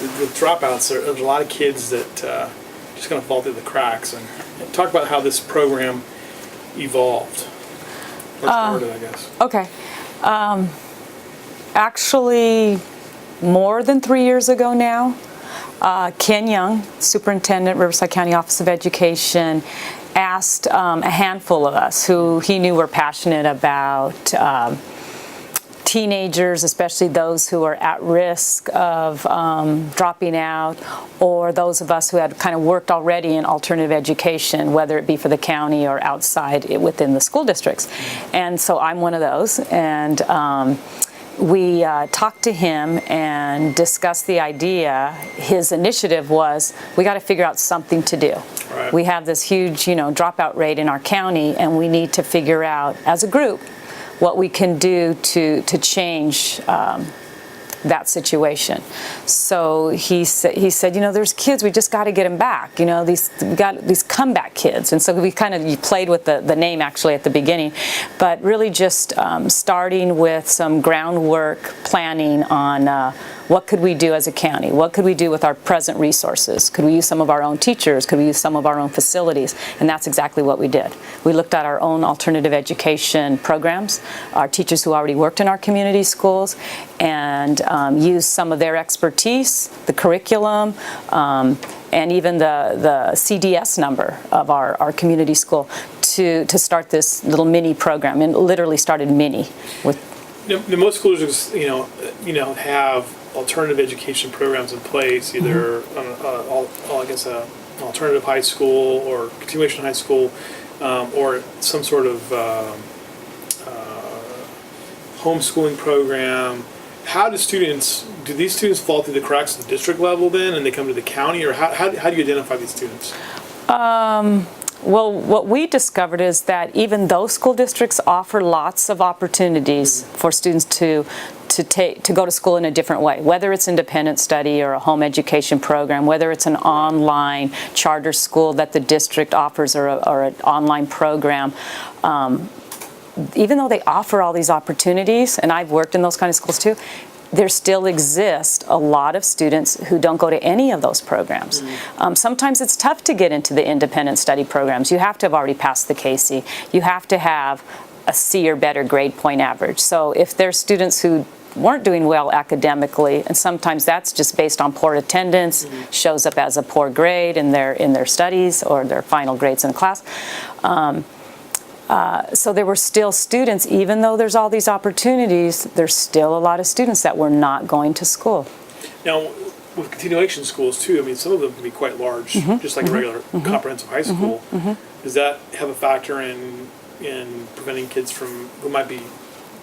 with dropouts, there's a lot of kids that just kind of fall through the cracks. And talk about how this program evolved. Or started, I guess. Okay. Actually, more than 3 years ago now, Ken Young, Superintendent, Riverside County Office of Education, asked a handful of us who he knew were passionate about teenagers, especially those who are at risk of dropping out, or those of us who had kind of worked already in alternative education, whether it be for the county or outside within the school districts. And so I'm one of those. And we talked to him and discussed the idea. His initiative was, we got to figure out something to do. Right. We have this huge, dropout rate in our county, and we need to figure out, as a group, what we can do to change that situation. So he said, there's kids, we just got to get them back. We got these comeback kids. And so we kind of played with the name actually at the beginning, but really just starting with some groundwork planning on what could we do as a county? What could we do with our present resources? Could we use some of our own teachers? Could we use some of our own facilities? And that's exactly what we did. We looked at our own alternative education programs, our teachers who already worked in our community schools, and used some of their expertise, the curriculum, and even the CDS number of our community school to start this little mini program. And it literally started mini with. Most schools, have alternative education programs in place, either an alternative high school or continuation high school, or some sort of homeschooling program. How do these students fall through the cracks at the district level then, and they come to the county, or how do you identify these students? Well, what we discovered is that even though school districts offer lots of opportunities for students to go to school in a different way, whether it's independent study or a home education program, whether it's an online charter school that the district offers or an online program, even though they offer all these opportunities, and I've worked in those kind of schools too, there still exist a lot of students who don't go to any of those programs. Sometimes it's tough to get into the independent study programs. You have to have already passed the KC. You have to have a C or better grade point average. So if there's students who weren't doing well academically, and sometimes that's just based on poor attendance, shows up as a poor grade in their studies or their final grades in class. So there were still students, even though there's all these opportunities, there's still a lot of students that were not going to school. Now, with continuation schools too, some of them can be quite large, just like a regular comprehensive high school. Does that have a factor in preventing kids who might be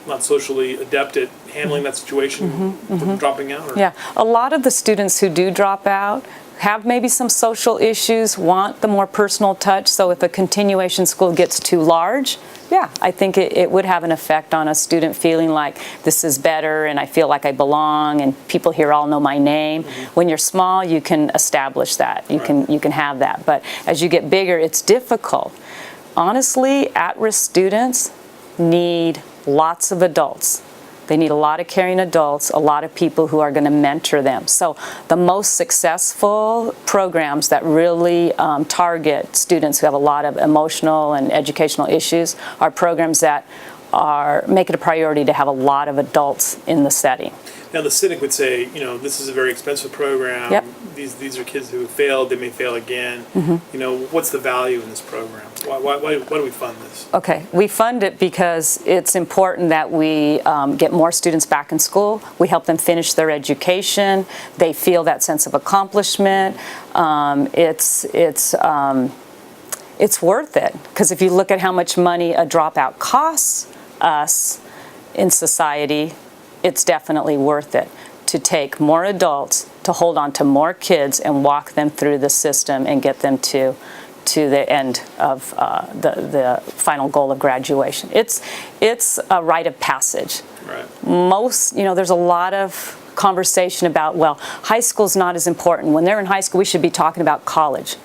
not socially adept at handling that situation from dropping out? Or? Yeah, a lot of the students who do drop out have maybe some social issues, want the more personal touch. So if a continuation school gets too large, yeah, I think it would have an effect on a student feeling like this is better and I feel like I belong and people here all know my name. When you're small, you can establish that. You can have that. But as you get bigger, it's difficult. Honestly, at-risk students need lots of adults. They need a lot of caring adults, a lot of people who are going to mentor them. So the most successful programs that really target students who have a lot of emotional and educational issues are programs that make it a priority to have a lot of adults in the setting. Now the cynic would say, this is a very expensive program. Yep. These are kids who have failed. They may fail again. What's the value in this program? Why do we fund this? Okay, we fund it because it's important that we get more students back in school. We help them finish their education. They feel that sense of accomplishment. It's worth it, because if you look at how much money a dropout costs us in society, it's definitely worth it to take more adults, to hold on to more kids and walk them through the system and get them to the end of the final goal of graduation. It's a rite of passage. Right. There's a lot of conversation about, well, high school's not as important. When they're in high school, we should be talking about college.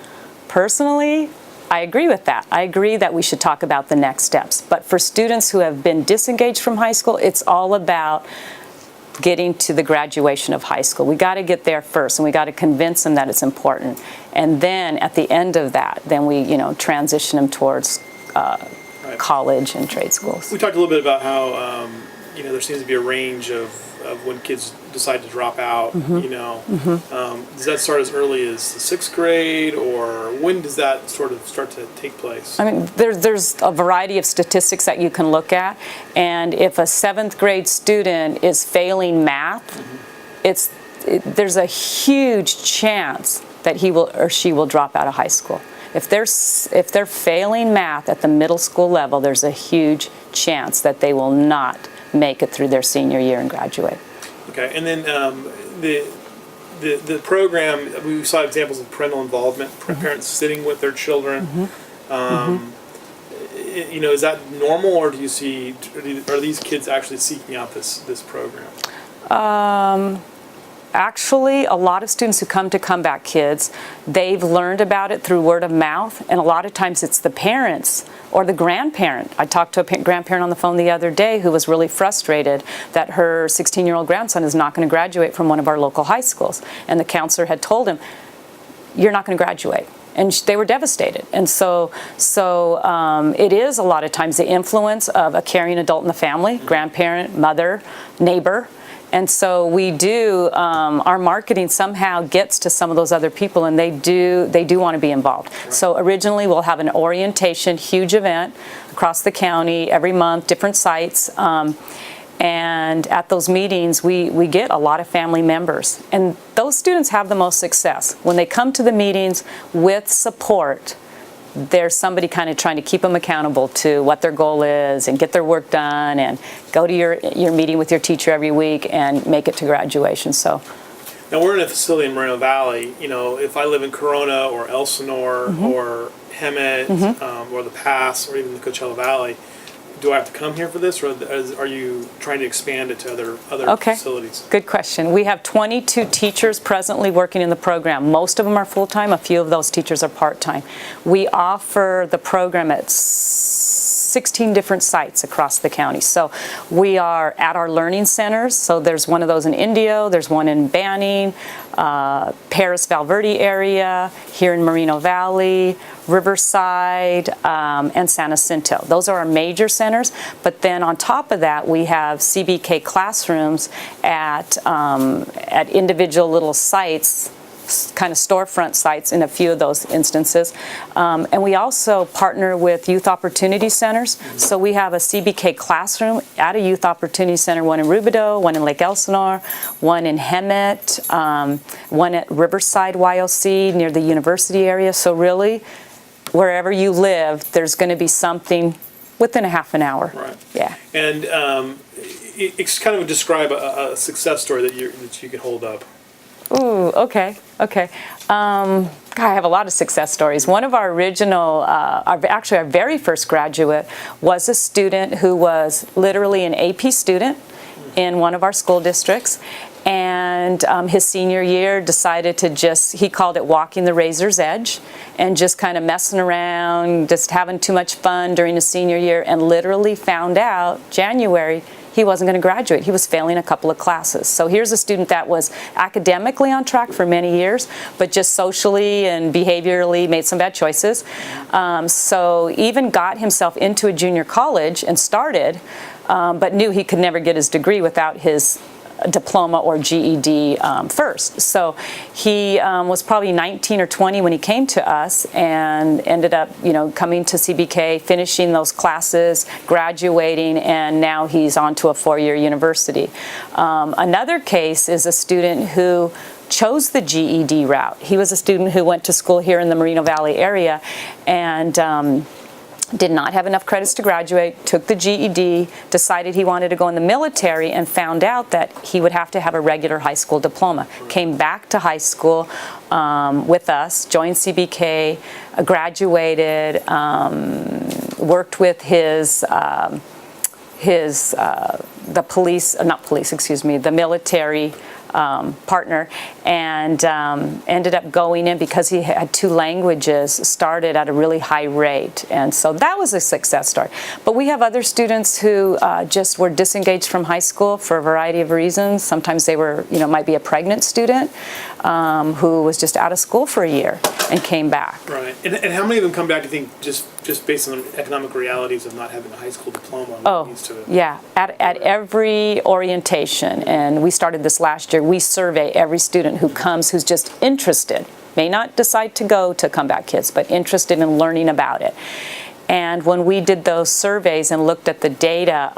Personally, I agree with that. I agree that we should talk about the next steps. But for students who have been disengaged from high school, it's all about getting to the graduation of high school. We got to get there first, and we got to convince them that it's important. And then at the end of that, then we, transition them towards college and trade schools. We talked a little bit about how, there seems to be a range of when kids decide to drop out, does that start as early as the 6th grade, or when does that sort of start to take place? I mean, there's a variety of statistics that you can look at, and if a 7th grade student is failing math, there's a huge chance that he will or she will drop out of high school. If they're failing math at the middle school level, there's a huge chance that they will not make it through their senior year and graduate. Okay, and then the program, we saw examples of parental involvement, parents sitting with their children. Is that normal, or do you see, are these kids actually seeking out this program? Actually, a lot of students who come to Comeback Kids, they've learned about it through word of mouth, and a lot of times it's the parents or the grandparent. I talked to a grandparent on the phone the other day who was really frustrated that her 16-year-old grandson is not going to graduate from one of our local high schools. And the counselor had told him, "You're not going to graduate." And they were devastated. And so it is a lot of times the influence of a caring adult in the family, grandparent, mother, neighbor. And so we do, our marketing somehow gets to some of those other people, and they do want to be involved. Right. So originally we'll have an orientation, huge event across the county every month, different sites. And at those meetings, we get a lot of family members. And those students have the most success. When they come to the meetings with support, there's somebody kind of trying to keep them accountable to what their goal is and get their work done and go to your meeting with your teacher every week and make it to graduation. So now we're in a facility in Moreno Valley. If I live in Corona or Elsinore or Hemet or the Pass or even the Coachella Valley, do I have to come here for this, or are you trying to expand it to other facilities? Good question. We have 22 teachers presently working in the program. Most of them are full-time. A few of those teachers are part-time. We offer the program at 16 different sites across the county. So we are at our learning centers. So there's one of those in Indio, there's one in Banning, Paris Valverde area, here in Moreno Valley, Riverside, and San Jacinto. Those are our major centers. But then on top of that, we have CBK classrooms at individual little sites, kind of storefront sites in a few of those instances. And we also partner with youth opportunity centers. So we have a CBK classroom at a youth opportunity center, one in Rubidoux, one in Lake Elsinore, one in Hemet, one at Riverside YOC near the university area. So really, wherever you live, there's going to be something within a half an hour. Right. Yeah. And it's kind of describe a success story that you can hold up. Ooh, okay. God, I have a lot of success stories. One of our original, our very first graduate was a student who was literally an AP student in one of our school districts. And his senior year decided to he called it walking the razor's edge, and just kind of messing around, just having too much fun during his senior year, and literally found out January he wasn't going to graduate. He was failing a couple of classes. So here's a student that was academically on track for many years, but just socially and behaviorally made some bad choices. So even got himself into a junior college and started, but knew he could never get his degree without his diploma or GED first. So he was probably 19 or 20 when he came to us, and ended up, coming to CBK, finishing those classes, graduating, and now he's on to a 4-year university. Another case is a student who chose the GED route. He was a student who went to school here in the Moreno Valley area, and did not have enough credits to graduate, took the GED, decided he wanted to go in the military, and found out that he would have to have a regular high school diploma. Came back to high school with us, joined CBK, graduated, worked with the military partner, and ended up going in because he had 2 languages, started at a really high rate, and so that was a success story. But we have other students who just were disengaged from high school for a variety of reasons. Sometimes they were, might be a pregnant student who was just out of school for a year and came back. Right. And how many of them come back, do you think, just based on economic realities of not having a high school diploma? Yeah. At every orientation, and we started this last year, we survey every student who comes who's just interested, may not decide to go to Comeback Kids, but interested in learning about it. And when we did those surveys and looked at the data,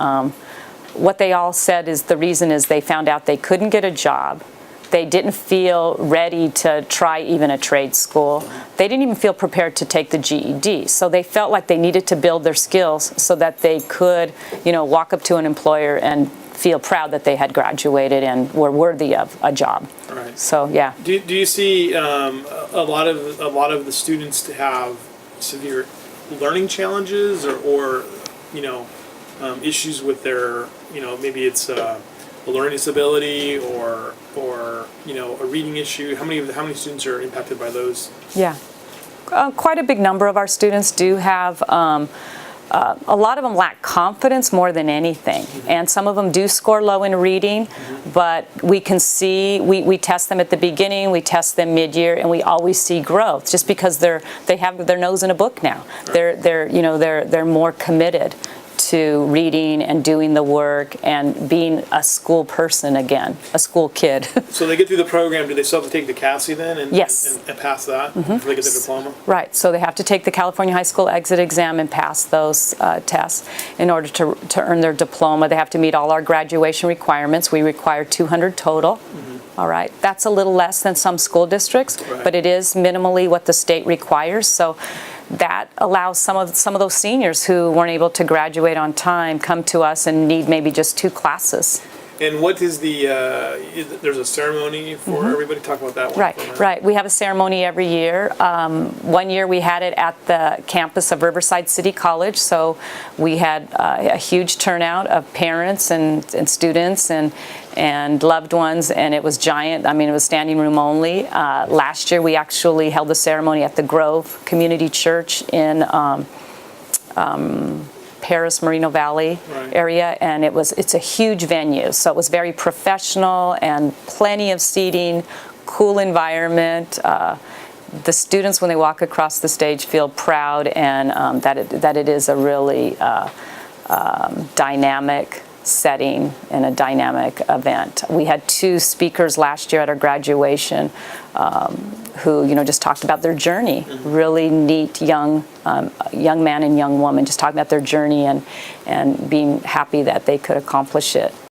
what they all said is the reason is they found out they couldn't get a job. They didn't feel ready to try even a trade school. They didn't even feel prepared to take the GED. So they felt like they needed to build their skills so that they could, walk up to an employer and feel proud that they had graduated and were worthy of a job. Right. So yeah. Do you see a lot of the students to have severe learning challenges or issues with their maybe it's a learning disability or a reading issue? How many students are impacted by those? Yeah, quite a big number of our students do have. A lot of them lack confidence more than anything, and some of them do score low in reading, but we can see, we test them at the beginning, we test them mid-year, and we always see growth just because they have their nose in a book now. They're more committed to reading and doing the work and being a school person again, a school kid. So they get through the program, do they still have to take the CASI then and pass that before they get their diploma? Right, so they have to take the California High School exit exam and pass those tests in order to earn their diploma. They have to meet all our graduation requirements. We require 200 total. All right, that's a little less than some school districts, but it is minimally what the state requires. So that allows some of those seniors who weren't able to graduate on time come to us and need maybe just 2 classes. And what is there's a ceremony for everybody? Talk about that one. Right. We have a ceremony every year. One year we had it at the campus of Riverside City College, so we had a huge turnout of parents and students and loved ones, and it was giant. I mean, it was standing room only. Last year we actually held the ceremony at the Grove Community Church in Paris, Moreno Valley area, and it's a huge venue, so it was very professional and plenty of seating, cool environment. The students, when they walk across the stage, feel proud and that it is a really dynamic setting and a dynamic event. We had 2 speakers last year at our graduation who just talked about their journey. Really neat young man and young woman just talking about their journey and being happy that they could accomplish it.